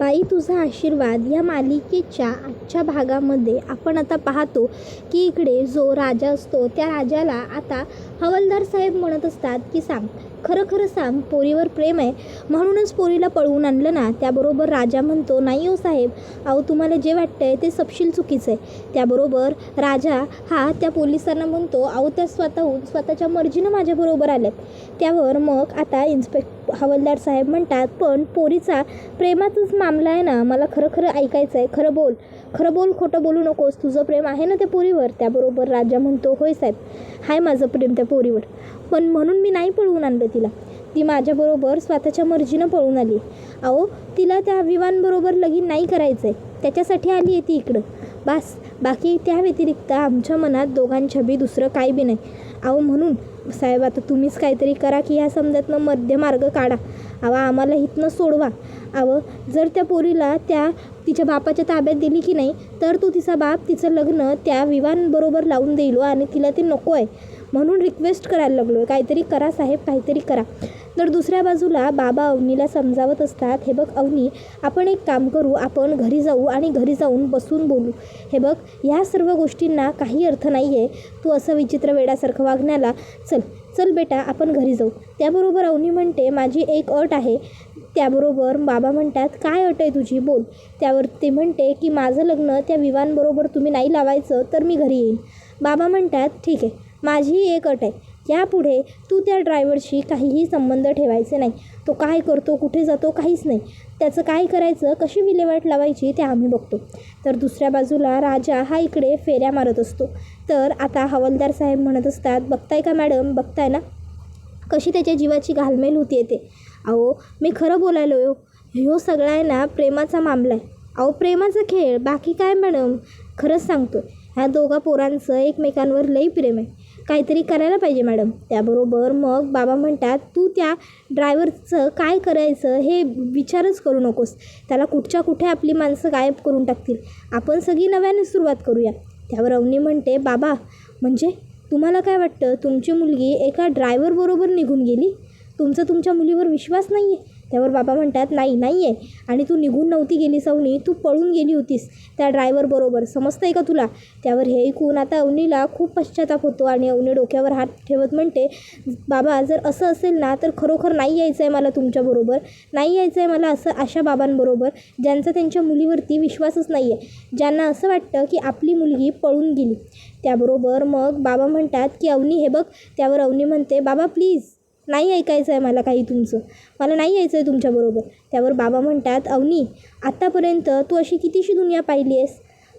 बाई तुझा आशीर्वाद या मालिकेच्या आजच्या भागामध्ये आपण आता पाहतो की इकडे जो राजा असतो त्या राजाला आता हवालदार साहेब म्हणत असतात की सांग, खरं खरं सांग, पोरीवर प्रेम आहे म्हणूनच पोरीला पळवून आणलं ना. त्याबरोबर राजा म्हणतो नाही हो साहेब, अहो तुम्हाला जे वाटतंय ते सपशील चुकीचं आहे. त्याबरोबर राजा हा त्या पोलिसांना म्हणतो अहो त्या स्वतःच्या मर्जीनं माझ्याबरोबर आल्यात. त्यावर मग आता हवालदार साहेब म्हणतात पण पोरीचा प्रेमाचाच मामला आहे ना, मला खरं खरं ऐकायचं आहे, खरं बोल, खोटं बोलू नकोस, तुझं प्रेम आहे ना त्या पोरीवर. त्याबरोबर राजा म्हणतो होय साहेब, हाय माझं प्रेम त्या पोरीवर, पण म्हणून मी नाही पळवून आणलं तिला, ती माझ्याबरोबर स्वतःच्या मर्जीनं पळून आली. अहो तिला त्या विवानबरोबर लगीन नाही करायचं आहे, त्याच्यासाठी आली आहे ती इकडं, बस. बाकी त्या व्यतिरिक्त आमच्या मनात दोघांच्या बी दुसरं काही बी नाही. अहो म्हणून साहेब आता तुम्हीच काहीतरी करा की ह्या समजातनं मध्य मार्ग काढा. अहो आम्हाला इथनं सोडवा. अहो जर त्या पोरीला तिच्या बापाच्या ताब्यात दिली की नाही तर तो तिचा बाप तिचं लग्न त्या विवानबरोबर लावून देईल आणि तिला ते नको आहे म्हणून रिक्वेस्ट करायला लागलो आहे. काहीतरी करा साहेब, काहीतरी करा. तर दुसऱ्या बाजूला बाबा अवनीला समजावत असतात, हे बघ अवनी, आपण एक काम करू, आपण घरी जाऊ आणि घरी जाऊन बसून बोलू. हे बघ ह्या सर्व गोष्टींना काही अर्थ नाही आहे, तू असं विचित्र वेड्यासारखं वागण्याला. चल बेटा आपण घरी जाऊ. त्याबरोबर अवनी म्हणते माझी एक अट आहे. त्याबरोबर बाबा म्हणतात काय अट आहे तुझी, बोल. त्यावर ते म्हणते की माझं लग्न त्या विवानबरोबर तुम्ही नाही लावायचं तर मी घरी येईन. बाबा म्हणतात ठीक आहे, माझी एक अट आहे, यापुढे तू त्या ड्रायव्हरशी काहीही संबंध ठेवायचे नाही. तो काय करतो, कुठे जातो, काहीच नाही. त्याचं काय करायचं, कशी विल्हेवाट लावायची ते आम्ही बघतो. तर दुसऱ्या बाजूला राजा हा इकडे फेऱ्या मारत असतो. तर आता हवालदार साहेब म्हणत असतात बघताय का मॅडम, बघताय ना कशी त्याच्या जीवाची घालमेल होती आहे ते. अहो मी खरं बोलायलो, ह्यो सगळा आहे ना प्रेमाचा मामला आहे. अहो प्रेमाचा खेळ, बाकी काय मॅडम, खरंच सांगतो ह्या दोघा पोरांचं एकमेकांवर लई प्रेम आहे, काहीतरी करायला पाहिजे मॅडम. त्याबरोबर मग बाबा म्हणतात तू त्या ड्रायव्हरचं काय करायचं हे विचारच करू नकोस, त्याला कुठच्या कुठे आपली माणसं गायब करून टाकतील, आपण सगळी नव्याने सुरुवात करूया. त्यावर अवनी म्हणते बाबा म्हणजे तुम्हाला काय वाटतं, तुमची मुलगी एका ड्रायव्हरबरोबर निघून गेली, तुमच्या मुलीवर विश्वास नाही आहे. त्यावर बाबा म्हणतात नाही आहे, आणि तू निघून नव्हती गेली अवनी, तू पळून गेली होतीस त्या ड्रायव्हरबरोबर, समजतं आहे का तुला. त्यावर हे ऐकून आता अवनीला खूप पश्चाताप होतो आणि अवनी डोक्यावर हात ठेवत म्हणते बाबा जर असं असेल ना तर खरोखर नाही यायचं आहे मला तुमच्याबरोबर, नाही यायचं आहे मला अशा बाबांबरोबर ज्यांचा त्यांच्या मुलीवरती विश्वासच नाही आहे, ज्यांना असं वाटतं की आपली मुलगी पळून गेली. त्याबरोबर मग बाबा म्हणतात की अवनी हे बघ. त्यावर अवनी म्हणते बाबा प्लीज नाही ऐकायचं आहे मला काही तुमचं, मला नाही यायचं आहे तुमच्याबरोबर. त्यावर बाबा म्हणतात अवनी आत्तापर्यंत तू अशी कितीशी दुनिया पाहिली आहेस,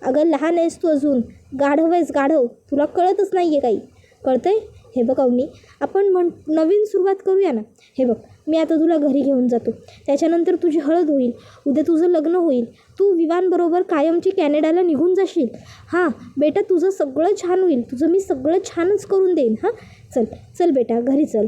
अगं लहान आहेस तू अजून, गाढव आहेस गाढव, तुला कळतच नाही आहे काही, कळतं आहे. हे बघ अवनी आपण नवीन सुरुवात करूया ना. हे बघ मी आता तुला घरी घेऊन जातो, त्याच्यानंतर तुझी हळद होईल, उद्या तुझं लग्न होईल, तू विवानबरोबर कायमची कॅनडाला निघून जाशील. हां बेटा तुझं सगळं छान होईल, तुझं मी सगळं छानच करून देईन. हां चल बेटा घरी चल,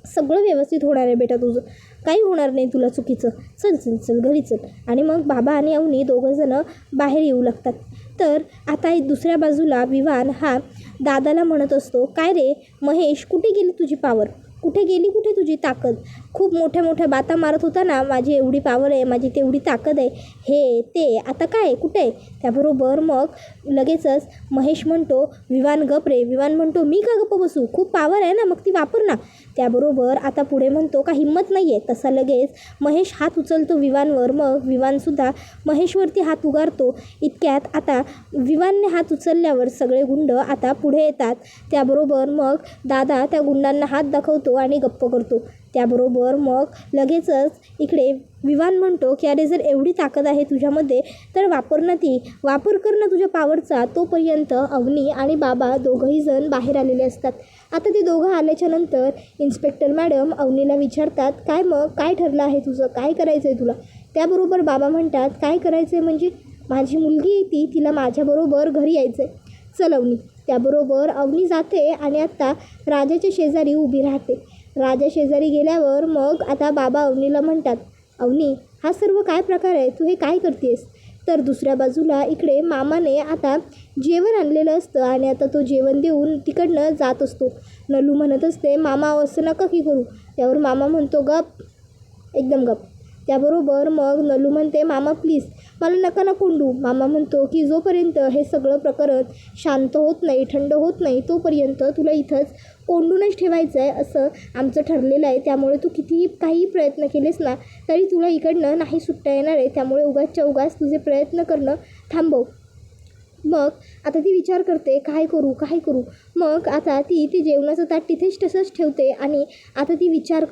सगळं व्यवस्थित होणार आहे बेटा, तुझं काही होणार नाही तुला चुकीचं, चल घरी चल. आणि मग बाबा आणि अवनी दोघंजणं बाहेर येऊ लागतात. तर आता दुसऱ्या बाजूला विवान हा दादाला म्हणत असतो काय रे महेश, कुठे गेली तुझी पावर, कुठे गेली तुझी ताकद, खूप मोठ्या बाता मारत होता ना माझी एवढी पावर आहे, माझी तेवढी ताकद आहे, हे ते आता काय कुठे आहे. त्याबरोबर मग लगेचच महेश म्हणतो विवान गप रे. विवान म्हणतो मी का गप्प बसू, खूप पावर आहे ना मग ती वापर ना. त्याबरोबर आता पुढे म्हणतो का हिंमत नाही आहे. तसा लगेच महेश हात उचलतो विवानवर, मग विवानसुद्धा महेशवरती हात उगारतो. इतक्यात आता विवानने हात उचलल्यावर सगळे गुंड आता पुढे येतात. त्याबरोबर मग दादा त्या गुंडांना हात दाखवतो आणि गप्प करतो. त्याबरोबर मग लगेचच इकडे विवान म्हणतो की अरे जर एवढी ताकद आहे तुझ्यामध्ये तर वापर कर ना तुझ्या पावरचा. तोपर्यंत अवनी आणि बाबा दोघंही जण बाहेर आलेले असतात. आता ते दोघं आल्याच्या नंतर इन्स्पेक्टर मॅडम अवनीला विचारतात काय मग काय ठरलं आहे तुझं, काय करायचं आहे तुला. त्याबरोबर बाबा म्हणतात काय करायचं आहे म्हणजे माझी मुलगी येते, तिला माझ्याबरोबर घरी यायचं आहे, चल अवनी. त्याबरोबर अवनी जाते आणि आता राजाच्या शेजारी उभी राहते. राजा शेजारी गेल्यावर मग आता बाबा अवनीला म्हणतात अवनी हा सर्व काय प्रकार आहे, तू हे काय करतेस. तर दुसऱ्या बाजूला इकडे मामाने आता जेवण आणलेलं असतं आणि आता तो जेवण देऊन तिकडनं जात असतो. नलू म्हणत असते मामा असं नका की करू. त्यावर मामा म्हणतो गप, एकदम गप. त्याबरोबर मग नलू म्हणते, मामा प्लीज मला नका ना कोंडू. मामा म्हणतो की जोपर्यंत हे सगळं प्रकरण शांत होत नाही, थंड होत नाही, तोपर्यंत तुला इथंच कोंडूनच ठेवायचं आहे असं आमचं ठरलेलं आहे. त्यामुळे तू कितीही काही प्रयत्न केलेस ना तरी तुला इकडनं नाही सुटता येणार आहे. त्यामुळे उगाचच्या उगाच तुझे प्रयत्न करणं थांबव. मग आता ती विचार करते, काय करू. मग आता ती जेवणाचं ताट तिथेच तसंच ठेवते आणि आता ती विचार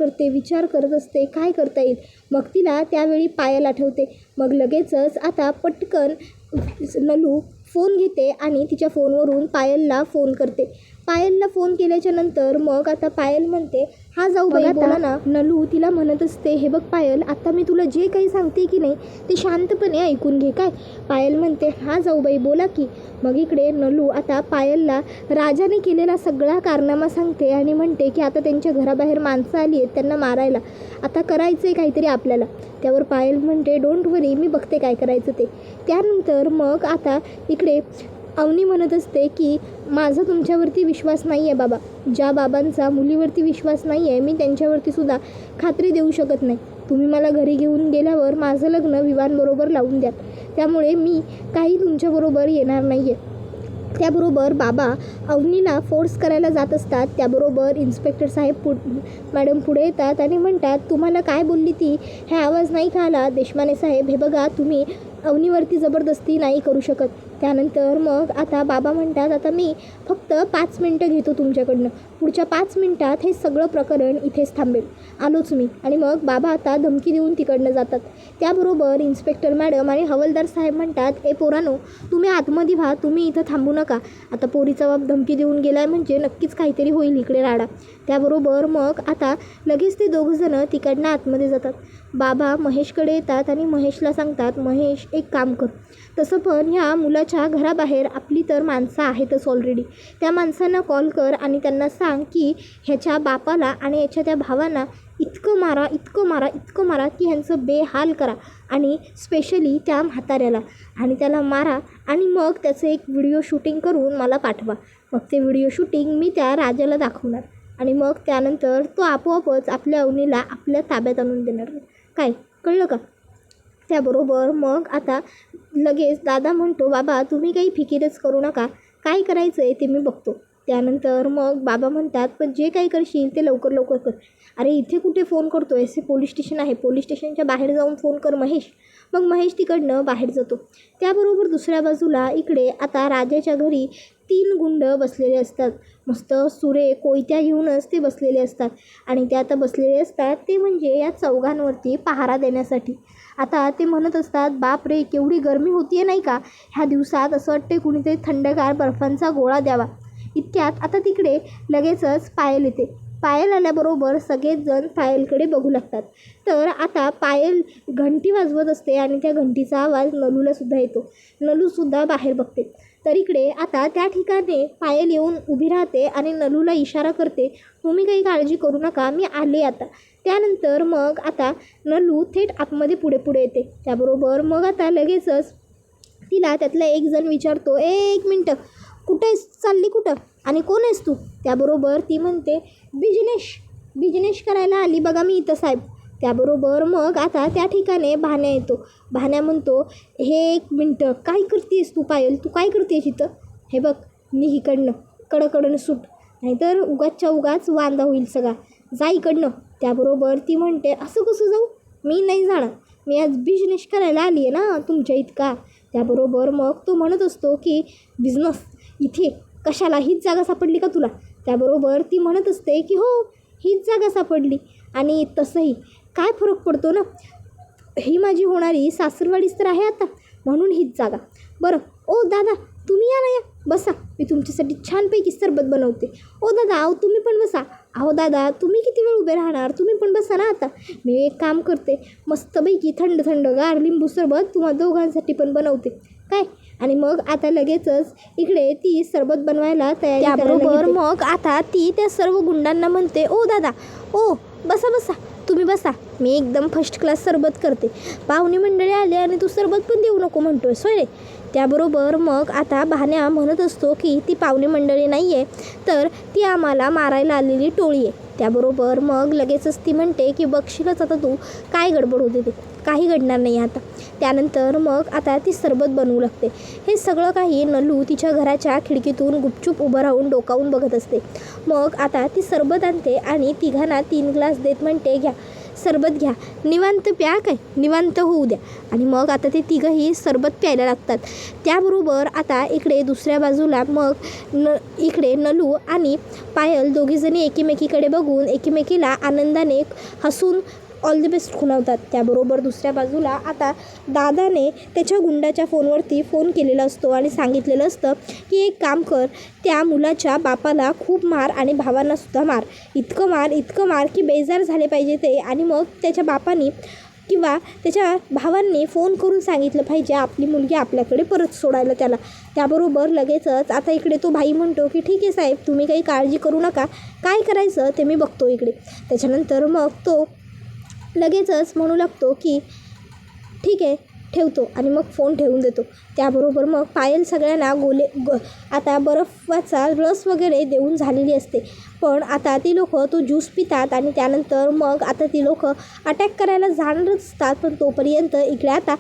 करत असते काय करता येईल. मग तिला त्यावेळी पायल आठवते. मग लगेचच आता पटकन नलू फोन घेते आणि तिच्या फोनवरून पायलला फोन करते. पायलला फोन केल्याच्या नंतर मग आता पायल म्हणते, हा जाऊ बाई बोला ना. नलू तिला म्हणत असते, हे बघ पायल, आता मी तुला जे काही सांगते की नाही ते शांतपणे ऐकून घे काय. पायल म्हणते, हा जाऊ बाई बोला की. मग इकडे नलू आता पायलला राजाने केलेला सगळा कारनामा सांगते आणि म्हणते की आता त्यांच्या घराबाहेर माणसं आली आहेत त्यांना मारायला, आता करायचं आहे काहीतरी आपल्याला. त्यावर पायल म्हणते, डोंट वरी, मी बघते काय करायचं ते. त्यानंतर मग आता इकडे अवनी म्हणत असते की माझा तुमच्यावरती विश्वास नाही आहे बाबा. ज्या बाबांचा मुलीवरती विश्वास नाही आहे मी त्यांच्यावरती सुद्धा खात्री देऊ शकत नाही. तुम्ही मला घरी घेऊन गेल्यावर माझं लग्न विवांबरोबर लावून द्या. त्यामुळे मी काही तुमच्याबरोबर येणार नाही आहे. त्याबरोबर बाबा अवनीला फोर्स करायला जात असतात. त्याबरोबर इन्स्पेक्टर साहेब मॅडम पुढे येतात आणि म्हणतात, तुम्हाला काय बोलली ती, हे आवाज नाही का आला? देशमाने साहेब, हे बघा तुम्ही अवनीवरती जबरदस्ती नाही करू शकत. त्यानंतर मग आता बाबा म्हणतात, आता मी फक्त 5 मिनटं घेतो तुमच्याकडनं. पुढच्या 5 मिनटात हे सगळं प्रकरण इथेच थांबेल, आलोच मी. आणि मग बाबा आता धमकी देऊन तिकडनं जातात. त्याबरोबर इन्स्पेक्टर मॅडम आणि हवालदार साहेब म्हणतात, ए पोरानो, तुम्ही आतमध्ये व्हा, तुम्ही इथं थांबू नका. आता पोरीचा बाप धमकी देऊन गेलाय म्हणजे नक्कीच काहीतरी होईल इकडे राडा. त्याबरोबर मग आता लगेच ते दोघंजणं तिकडनं आतमध्ये जातात. बाबा महेशकडे येतात आणि महेशला सांगतात, महेश एक काम कर, तसं पण ह्या मुलाच्या घराबाहेर आपली तर माणसं आहेतच ऑलरेडी. त्या माणसांना कॉल कर आणि त्यांना सांग की ह्याच्या बापाला आणि याच्या त्या भावांना इतकं मारा की ह्यांचं बेहाल करा आणि स्पेशली त्या म्हाताऱ्याला, आणि त्याला मारा आणि मग त्याचं एक व्हिडिओ शूटिंग करून मला पाठवा. मग ते व्हिडिओ शूटिंग मी त्या राजाला दाखवणार आणि मग त्यानंतर तो आपोआपच आपल्या अवनीला आपल्या ताब्यात आणून देणार. काय कळलं का? त्याबरोबर मग आता लगेच दादा म्हणतो, बाबा तुम्ही काही फिकीरच करू नका, काय करायचं आहे ते मी बघतो. त्यानंतर मग बाबा म्हणतात, पण जे काही करशील ते लवकर कर. अरे इथे कुठे फोन करतो आहेस, हे पोलीस स्टेशन आहे, पोलीस स्टेशनच्या बाहेर जाऊन फोन कर महेश. मग महेश तिकडनं बाहेर जातो. त्याबरोबर दुसऱ्या बाजूला इकडे आता राजाच्या घरी 3 गुंड बसलेले असतात. मस्त सुरे कोयत्या घेऊनच ते बसलेले असतात आणि ते आता बसलेले असतात ते म्हणजे या चौघांवरती पहारा देण्यासाठी. आता ते म्हणत असतात, बाप रे केवढी गरमी होतीये नाही का, ह्या दिवसात असं वाटते कुणीतरी थंडगार बर्फांचा गोळा द्यावा. इतक्यात आता तिकडे लगेचच पायल येते. पायल आल्याबरोबर सगळेच जण पायलकडे बघू लागतात. तर आता पायल घंटी वाजवत असते आणि त्या घंटीचा आवाज नलूलासुद्धा येतो. नलूसुद्धा बाहेर बघते. तर इकडे आता त्या ठिकाणी पायल येऊन उभी राहते आणि नलूला इशारा करते, तुम्ही काही काळजी करू नका, मी आले आता. त्यानंतर मग आता नलू थेट आतमध्ये पुढे येते. त्याबरोबर मग आता लगेचच तिला त्यातला एक जण विचारतो, एक मिनटं, कुठे चालली कुठं आणि कोण आहेस तू? त्याबरोबर ती म्हणते, बिजनेस करायला आली बघा मी इथं साहेब. त्याबरोबर मग आता त्या ठिकाणी भाण्या येतो. भाण्या म्हणतो, हे 1 मिनटं, काय करतेस तू पायल, तू काय करतेस इथं? हे बघ मी इकडनं कडकडनं सुट, नाहीतर उगाचच्या उगाच वांदा होईल सगळा, जा इकडनं. त्याबरोबर ती म्हणते, असं कसं जाऊ, मी नाही जाणार, मी आज बिझनेस करायला आली आहे ना तुमच्या इतका. त्याबरोबर मग तो म्हणत असतो की बिझनेस इथे कशाला, हीच जागा सापडली का तुला? त्याबरोबर ती म्हणत असते की हो हीच जागा सापडली, आणि तसंही काय फरक पडतो ना, ही माझी होणारी सासरवाडीच तर आहे आता, म्हणून हीच जागा. बरं ओ दादा तुम्ही या ना, या बसा, मी तुमच्यासाठी छानपैकी सरबत बनवते. ओ दादा अहो तुम्ही पण बसा. अहो दादा तुम्ही किती वेळ उभे राहणार, तुम्ही पण बसा ना आता. मी एक काम करते, मस्तपैकी थंड गार लिंबू सरबत तुम्हा दोघांसाठी पण बनवते काय. आणि मग आता लगेचच इकडे ती सरबत बनवायला तयारी. त्याबरोबर मग आता ती त्या सर्व गुंडांना म्हणते, ओ दादा ओ बसा तुम्ही बसा, मी एकदम फर्स्ट क्लास सरबत करते. पाहुणे मंडळी आले आणि तू सरबत पण देऊ नको म्हणतोय सोय रे. त्याबरोबर मग आता भाण्या म्हणत असतो की ती पाहुणे मंडळी नाही आहे, तर ती आम्हाला मारायला आलेली टोळी आहे. त्याबरोबर मग लगेचच ती म्हणते की बघशीलच आता तू काय गडबड होते ते, काही घडणार नाही आता. त्यानंतर मग आता ती सरबत बनवू लागते. हे सगळं काही नलू तिच्या घराच्या खिडकीतून गुपचूप उभं राहून डोकावून बघत असते. मग आता ती सरबत आणते आणि तिघांना 3 ग्लास देत म्हणते, घ्या सरबत घ्या, निवांत प्या, काय निवांत होऊ द्या. आणि मग आता ते तिघंही सरबत प्यायला लागतात. त्याबरोबर आता इकडे दुसऱ्या बाजूला मग इकडे नलू आणि पायल दोघीजणी एकीमेकीकडे बघून एकीमेकीला आनंदाने हसून ऑल द बेस्ट खुणावतात. त्याबरोबर दुसऱ्या बाजूला आता दादाने त्याच्या गुंडाच्या फोनवरती फोन केलेला असतो आणि सांगितलेलं असतं की एक काम कर, त्या मुलाच्या बापाला खूप मार आणि भावांनासुद्धा मार, इतकं मार की बेजार झाले पाहिजे ते. आणि मग त्याच्या बापानी किंवा त्याच्या भावांनी फोन करून सांगितलं पाहिजे आपली मुलगी आपल्याकडे परत सोडायला त्याला. त्याबरोबर लगेचच आता इकडे तो भाई म्हणतो की ठीक आहे साहेब, तुम्ही काही काळजी करू नका, काय करायचं ते मी बघतो इकडे. त्याच्यानंतर मग तो लगेचच म्हणू लागतो की ठीक आहे ठेवतो आणि मग फोन ठेवून देतो. त्याबरोबर मग पायल सगळ्यांना आता बर्फाचा रस वगैरे देऊन झालेली असते. पण आता ती लोकं तो ज्यूस पितात आणि त्यानंतर मग आता ती लोकं अटॅक करायला जाणारच असतात. पण तोपर्यंत इकडे आता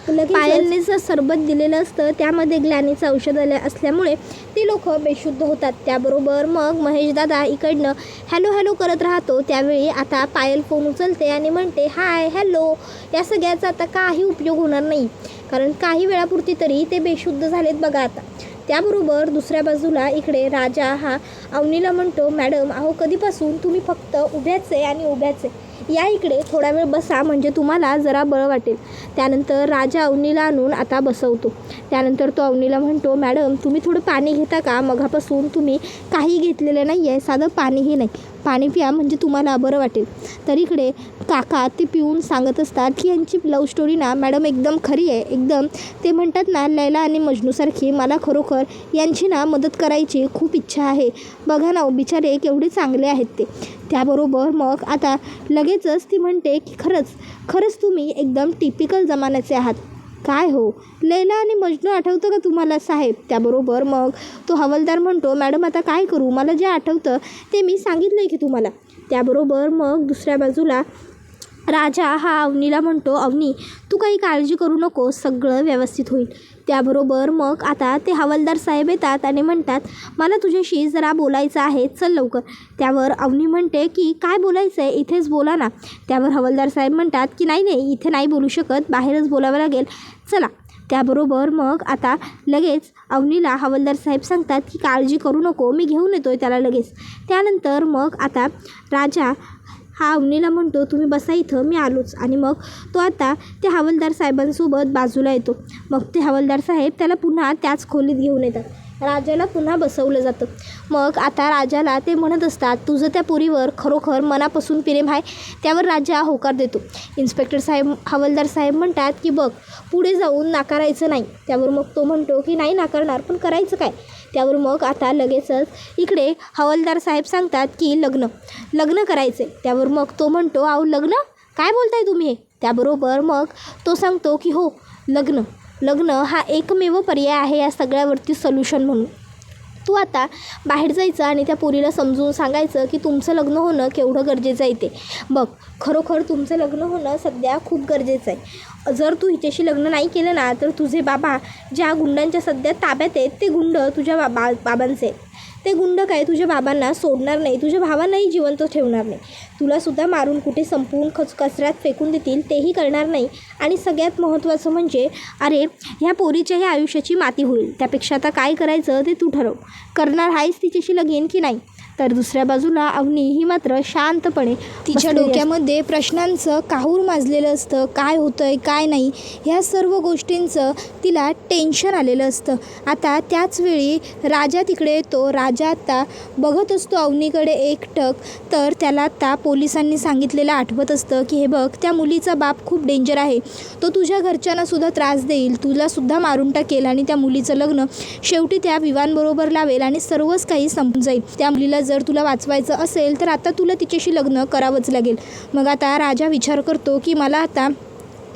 पायलने जर सरबत दिलेलं असतं त्यामध्ये ग्लॅनीचं औषध असल्यामुळे ती लोक बेशुद्ध होतात. त्याबरोबर मग महेशदादा इकडनं हॅलो करत राहतो. त्यावेळी आता पायल फोन उचलते आणि म्हणते हाय हॅलो. या सगळ्याचा आता काही उपयोग होणार नाही, कारण काही वेळापुरती तरी ते बेशुद्ध झालेत बघा आता. त्याबरोबर दुसऱ्या बाजूला इकडे राजा हा अवनीला म्हणतो, मॅडम अहो कधीपासून तुम्ही फक्त उभ्याच आहे, या इकडे थोडा वेळ बसा म्हणजे तुम्हाला जरा बरं वाटेल. त्यानंतर राजा अवनीला आणून आता बसवतो. त्यानंतर तो अवनीला म्हणतो, मॅडम तुम्ही थोडं पाणी घेता का, मगापासून तुम्ही काही घेतलेलं नाही आहे, साधं पाणीही नाही, पाणी प्या म्हणजे तुम्हाला बरं वाटेल. तर इकडे काका ते पिऊन सांगत असतात की यांची लव्ह स्टोरी ना मॅडम एकदम खरी आहे, एकदम ते म्हणतात ना लैला आणि मजनूसारखी. मला खरोखर यांची ना मदत करायची खूप इच्छा आहे. बघा ना बिचारे केवढे चांगले आहेत ते. त्याबरोबर मग आता लगेचच ती म्हणते की खरंच तुम्ही एकदम टिपिकल जमान्याचे आहात. काय हो लैला आणि मजनू आठवतं का तुम्हाला साहेब. त्याबरोबर मग तो हवालदार म्हणतो, मॅडम आता काय करू, मला जे आठवतं ते मी सांगितलं आहे की तुम्हाला. त्याबरोबर मग दुसऱ्या बाजूला राजा हा अवनीला म्हणतो, अवनी तू काही काळजी करू नको, सगळं व्यवस्थित होईल. त्याबरोबर मग आता ते हवालदार साहेब येतात आणि म्हणतात, मला तुझ्याशी जरा बोलायचं आहे, चल लवकर. त्यावर अवनी म्हणते की काय बोलायचं आहे, इथेच बोला ना. त्यावर हवालदार साहेब म्हणतात की नाही इथे नाही बोलू शकत, बाहेरच बोलावं लागेल, चला. त्याबरोबर मग आता लगेच अवनीला हवालदार साहेब सांगतात की काळजी करू नको, मी घेऊन येतो आहे त्याला लगेच. त्यानंतर मग आता राजा हा अवनीला म्हणतो, तुम्ही बसा इथं, मी आलोच. आणि मग तो आता त्या हवालदार साहेबांसोबत बाजूला येतो. मग ते हवालदार साहेब त्याला पुन्हा त्याच खोलीत घेऊन येतात. राजाला पुन्हा बसवलं जातं. मग आता राजाला ते म्हणत असतात, तुझं त्या पोरीवर खरोखर मनापासून प्रेम आहे. त्यावर राजा होकार देतो. इन्स्पेक्टर साहेब हवालदार साहेब म्हणतात की बघ पुढे जाऊन नाकारायचं नाही. त्यावर मग तो म्हणतो की नाही नाकारणार, पण करायचं काय. त्यावर मग आता लगेचच इकडे हवालदार साहेब सांगतात की लग्न करायचं आहे. त्यावर मग तो म्हणतो, अहो लग्न काय बोलताय तुम्ही. त्याबरोबर मग तो सांगतो की हो लग्न हा एकमेव पर्याय आहे या सगळ्यावरती सोल्युशन म्हणून. तू आता बाहेर जायचं आणि त्या पोरीला समजून सांगायचं की तुमचं लग्न होणं केवढं गरजेचं आहे ते. बघ खरोखर तुमचं लग्न होणं सध्या खूप गरजेचं आहे. जर तू हिच्याशी लग्न नाही केलं ना तर तुझे बाबा ज्या गुंडांच्या सध्या ताब्यात आहेत ते गुंड तुझ्या बाबांचे आहेत. ते गुंड काय तुझ्या बाबांना सोडणार नाही, तुझ्या भावांनाही जिवंत ठेवणार नाही, तुलासुद्धा मारून कुठे संपवून कचऱ्यात फेकून देतील तेही करणार नाही. आणि सगळ्यात महत्त्वाचं म्हणजे अरे ह्या पोरीच्याही आयुष्याची माती होईल. त्यापेक्षा आता काय करायचं ते तू ठरव, करणार आहेस तिच्याशी लगीन की नाही. तर दुसऱ्या बाजूला अवनी ही मात्र शांतपणे तिच्या डोक्यामध्ये प्रश्नांचं काहूर माजलेलं असतं. काय होतं आहे काय नाही ह्या सर्व गोष्टींचं तिला टेन्शन आलेलं असतं. आता त्याचवेळी राजा तिकडे येतो. राजा आता बघत असतो अवनीकडे एकटक. तर त्याला आता पोलिसांनी सांगितलेलं आठवत असतं की हे बघ त्या मुलीचा बाप खूप डेंजर आहे, तो तुझ्या घरच्यांनासुद्धा त्रास देईल, तुलासुद्धा मारून टाकेल आणि त्या मुलीचं लग्न शेवटी त्या विवांबरोबर लावेल आणि सर्वच काही संपून जाईल. त्या मुलीला जर तुला वाचवायचं असेल तर आता तुला तिच्याशी लग्न करावंच लागेल. मग आता राजा विचार करतो की मला आता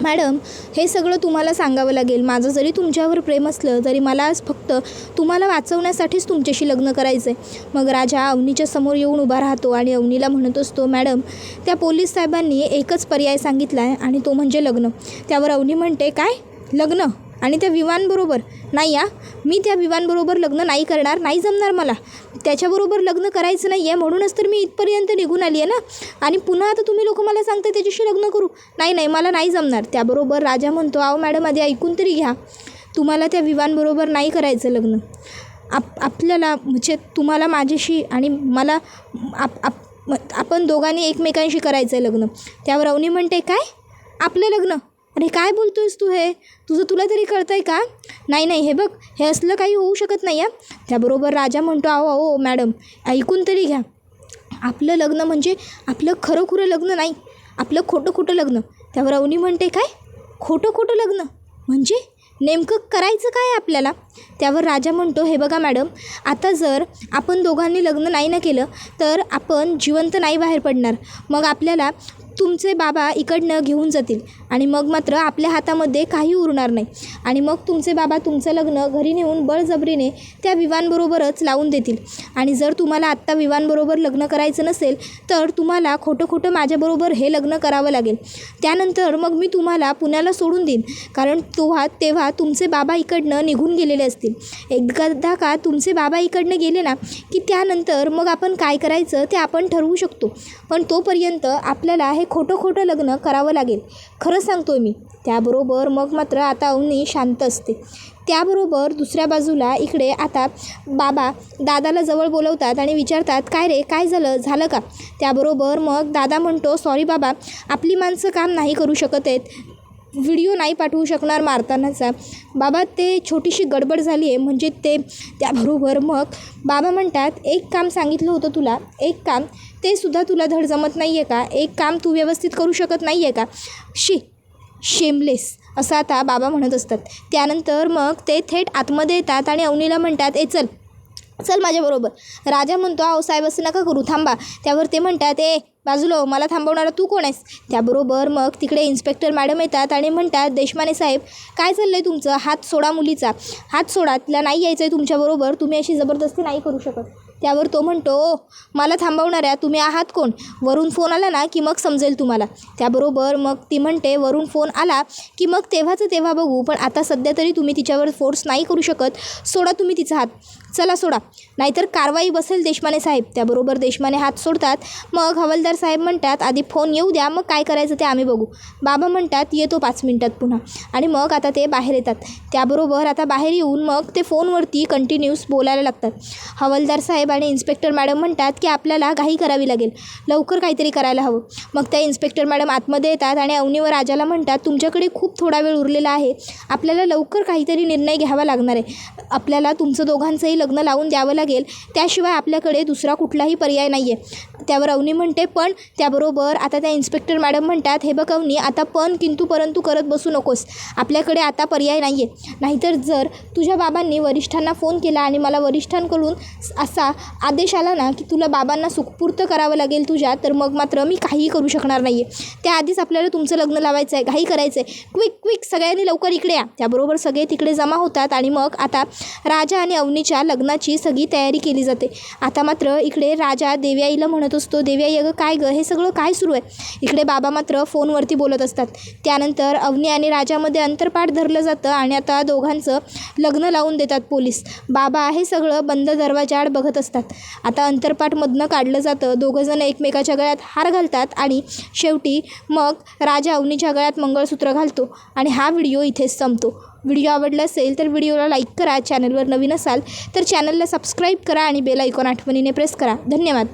मॅडम, हे सगळं तुम्हाला सांगावं लागेल. माझं जरी तुमच्यावर प्रेम असलं तरी मला आज फक्त तुम्हाला वाचवण्यासाठीच तुमच्याशी लग्न करायचं आहे. मग राजा अवनीच्या समोर येऊन उभा राहतो आणि अवनीला म्हणत असतो, मॅडम, त्या पोलीस साहेबांनी एकच पर्याय सांगितला आहे आणि तो म्हणजे लग्न. त्यावर अवनी म्हणते, काय लग्न? आणि त्या विवानबरोबर? नाही मी त्या विवानबरोबर लग्न नाही करणार, नाही जमणार मला. त्याच्याबरोबर लग्न करायचं नाही आहे, म्हणूनच तर मी इथपर्यंत निघून आली आहे ना. आणि पुन्हा आता तुम्ही लोक मला सांगता त्याच्याशी लग्न करू? नाही, मला नाही जमणार. त्याबरोबर राजा म्हणतो, अहो मॅडम, आधी ऐकून तरी घ्या. तुम्हाला त्या विवानबरोबर नाही करायचं लग्न. आपल्याला म्हणजे तुम्हाला माझ्याशी आणि मला आपण दोघांनी एकमेकांशी करायचं आहे लग्न. त्यावर अवनी म्हणते, काय आपलं लग्न? अरे काय बोलतोयस तू? हे तुला तरी कळतं आहे का? नाही, हे बघ, हे असलं काही होऊ शकत नाही. त्याबरोबर राजा म्हणतो, अहो मॅडम, ऐकून तरी घ्या. आपलं लग्न म्हणजे आपलं खरं लग्न नाही, आपलं खोटं लग्न. त्यावर अवनी म्हणते, काय खोटं लग्न? म्हणजे नेमकं करायचं काय आपल्याला? त्यावर राजा म्हणतो, हे बघा मॅडम, आता जर आपण दोघांनी लग्न नाही ना केलं तर आपण जिवंत नाही बाहेर पडणार. मग आपल्याला तुमचे बाबा इकडनं घेऊन जातील आणि मग मात्र आपल्या हातामध्ये काही उरणार नाही. आणि मग तुमचे बाबा तुमचं लग्न घरी नेऊन बळजबरीने त्या विवानबरोबरच लावून देतील. आणि जर तुम्हाला आत्ता विवानबरोबर लग्न करायचं नसेल तर तुम्हाला खोटं माझ्याबरोबर हे लग्न करावं लागेल. त्यानंतर मग मी तुम्हाला पुण्याला सोडून देईन, कारण तेव्हा तुमचे बाबा इकडनं निघून गेलेले असतील. एकदा का तुमचे बाबा इकडनं गेले ना की त्यानंतर मग आपण काय करायचं ते आपण ठरवू शकतो. पण तोपर्यंत आपल्याला हे खोटं लग्न करावं लागेल, खरं सांगतोय मी. त्याबरोबर मग मात्र आता अवनी शांत असते. त्याबरोबर दुसऱ्या बाजूला इकडे आता बाबा दादाला जवळ बोलवतात आणि विचारतात, काय रे, काय झालं का? त्याबरोबर मग दादा म्हणतो, सॉरी बाबा, आपली माणसं काम नाही करू शकत आहेत, व्हिडिओ नाही पाठवू शकणार मारतानाचा. बाबा, ते छोटीशी गडबड झाली आहे म्हणजे ते. त्याबरोबर मग बाबा म्हणतात, एक काम सांगितलं होतं तुला, एक काम, ते सुद्धा तुला धड जमत नाही आहे का? एक काम तू व्यवस्थित करू शकत नाही आहे का? शेमलेस असं आता बाबा म्हणत असतात. त्यानंतर मग ते थेट आतमध्ये येतात आणि अवनीला म्हणतात, चल माझ्याबरोबर. राजा म्हणतो, अहो साहेब, असं नका करू, थांबा. त्यावर ते म्हणतात, बाजूला, मला थांबवणारा तू कोण आहेस? त्याबरोबर मग तिकडे इन्स्पेक्टर मॅडम येतात आणि म्हणतात, देशमाने साहेब, काय चाललं आहे तुमचं? हात सोडा मुलीचा, हात सोडा, तिला नाही यायचं आहे तुमच्याबरोबर, तुम्ही अशी जबरदस्ती नाही करू शकत. त्यावर तो म्हणतो, मला थांबवणाऱ्या तुम्ही आहात कोण? वरून फोन आला ना की मग समजेल तुम्हाला. त्याबरोबर मग ती म्हणते, वरून फोन आला की मग तेव्हा बघू, पण आता सध्या तरी तुम्ही तिच्यावर फोर्स नाही करू शकत. सोडा तुम्ही तिचा हात, चला सोडा, नाहीतर कारवाई बसेल देशमाने साहेब. त्याबरोबर देशमाने हात सोडतात. मग हवालदार साहेब म्हणतात, आधी फोन येऊ द्या, मग काय करायचं ते आम्ही बघू. बाबा म्हणतात, येतो 5 मिनिटात पुन्हा. आणि मग आता ते बाहेर येतात. त्याबरोबर आता बाहेर येऊन मग ते फोनवरती कंटिन्यूस बोलायला लागतात. हवालदार साहेब आणि इन्स्पेक्टर मॅडम म्हणतात की आपल्याला घाई करावी लागेल, लवकर काहीतरी करायला हवं. मग त्या इन्स्पेक्टर मॅडम आतमध्ये येतात आणि अवनी व राजाला म्हणतात, तुमच्याकडे खूप थोडा वेळ उरलेला आहे, आपल्याला लवकर काहीतरी निर्णय घ्यावा लागणार आहे. आपल्याला तुमचं दोघांचंही लग्न लावून द्यावं लागेल, त्याशिवाय आपल्याकडे दुसरा कुठलाही पर्याय नाही आहे. त्यावर अवनी म्हणते, पण. त्याबरोबर आता त्या इन्स्पेक्टर मॅडम म्हणतात, हे बघ अवनी, आता पण किंतु परंतु करत बसू नकोस, आपल्याकडे आता पर्याय नाही आहे. नाहीतर जर तुझ्या बाबांनी वरिष्ठांना फोन केला आणि मला वरिष्ठांकडून असा आदेश आला ना की तुला बाबांना सुखपूर्त करावं लागेल तुझ्या, तर मग मात्र मी काहीही करू शकणार नाही आहे. त्याआधीच आपल्याला तुमचं लग्न लावायचं आहे, घाई करायचं आहे, क्विक सगळ्यांनी लवकर इकडे या. त्याबरोबर सगळे तिकडे जमा होतात आणि मग आता राजा आणि अवनीच्या लग्नाची सगळी तयारी केली जाते. आता मात्र इकडे राजा देवयाईला म्हणत असतो, देवयाई, अगं काय गं, हे सगळं काय सुरू आहे? इकडे बाबा मात्र फोनवरती बोलत असतात. त्यानंतर अवनी आणि राजामध्ये अंतरपाठ धरलं जातं आणि आता दोघांचं लग्न लावून देतात पोलीस. बाबा हे सगळं बंद दरवाजाआड बघत असतात. आता अंतरपाठमधनं काढलं जातं. दोघंजण एकमेकाच्या गळ्यात हार घालतात आणि शेवटी मग राजा अवनीच्या गळ्यात मंगळसूत्र घालतो आणि हा व्हिडिओ इथेच संपतो. व्हिडिओ आवडला असेल तर व्हिडिओला लाईक करा, चॅनलवर नवीन असाल तर चॅनलला सबस्क्राईब करा आणि बेल आयकॉन आठवणीने प्रेस करा. धन्यवाद.